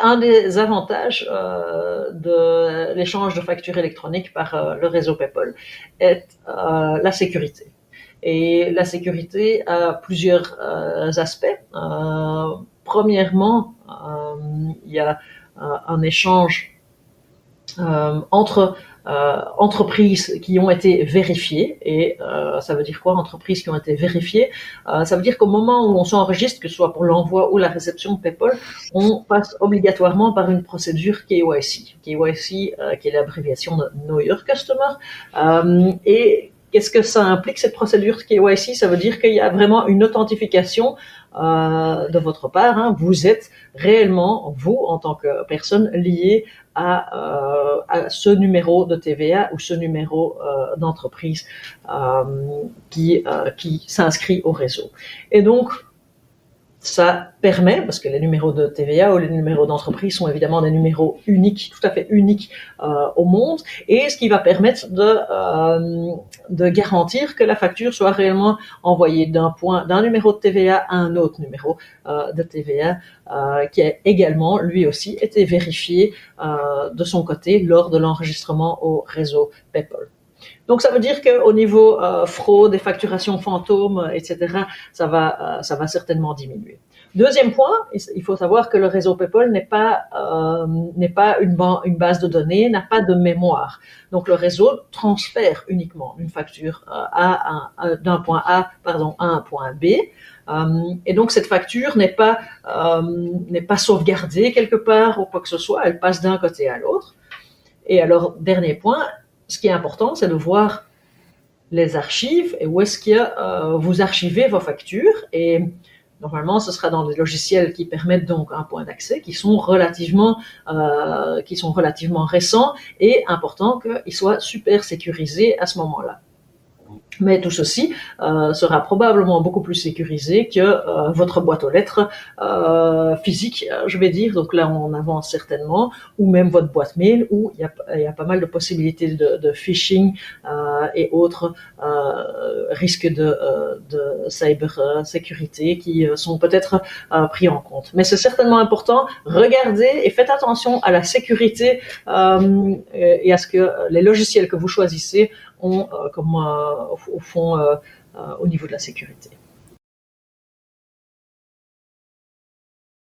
un des avantages de l'échange de factures électroniques par le réseau PayPal est la sécurité. Et la sécurité a plusieurs aspects. Premièrement, il y a un échange entre entreprises qui ont été vérifiées. Et ça veut dire quoi, entreprises qui ont été vérifiées? Ça veut dire qu'au moment où on s'enregistre, que ce soit pour l'envoi ou la réception de PayPal, on passe obligatoirement par une procédure KYC. KYC, qui est l'abréviation de Know Your Customer. Et qu'est-ce que ça implique, cette procédure KYC? Ça veut dire qu'il y a vraiment une authentification de votre part. Hein. Vous êtes réellement, vous, en tant que personne, liée à ce numéro de TVA ou ce numéro d'entreprise qui s'inscrit au réseau. Et donc, ça permet, parce que les numéros de TVA ou les numéros d'entreprise sont évidemment des numéros uniques, tout à fait uniques au monde, et ce qui va permettre de garantir que la facture soit réellement envoyée d'un numéro de TVA à un autre numéro de TVA qui a également, lui aussi, été vérifié de son côté lors de l'enregistrement au réseau PayPal. Donc ça veut dire qu'au niveau fraude et facturation fantôme, etc., ça va certainement diminuer. Deuxième point, il faut savoir que le réseau PayPal n'est pas une base de données, n'a pas de mémoire. Donc le réseau transfère uniquement une facture d'un point A, à un point B. Et donc cette facture n'est pas sauvegardée quelque part ou quoi que ce soit, elle passe d'un côté à l'autre. Et alors, dernier point, ce qui est important, c'est de voir les archives et où est-ce que vous archivez vos factures. Et normalement, ce sera dans des logiciels qui permettent donc un point d'accès, qui sont relativement récents et important qu'ils soient super sécurisés à ce moment-là. Mais tout ceci sera probablement beaucoup plus sécurisé que votre boîte aux lettres physique, je vais dire. Donc là, on avance certainement, ou même votre boîte mail, où il y a pas mal de possibilités de phishing et autres risques de cybersécurité qui sont peut-être pris en compte. Mais c'est certainement important. Regardez et faites attention à la sécurité et à ce que les logiciels que vous choisissez ont au fond au niveau de la sécurité.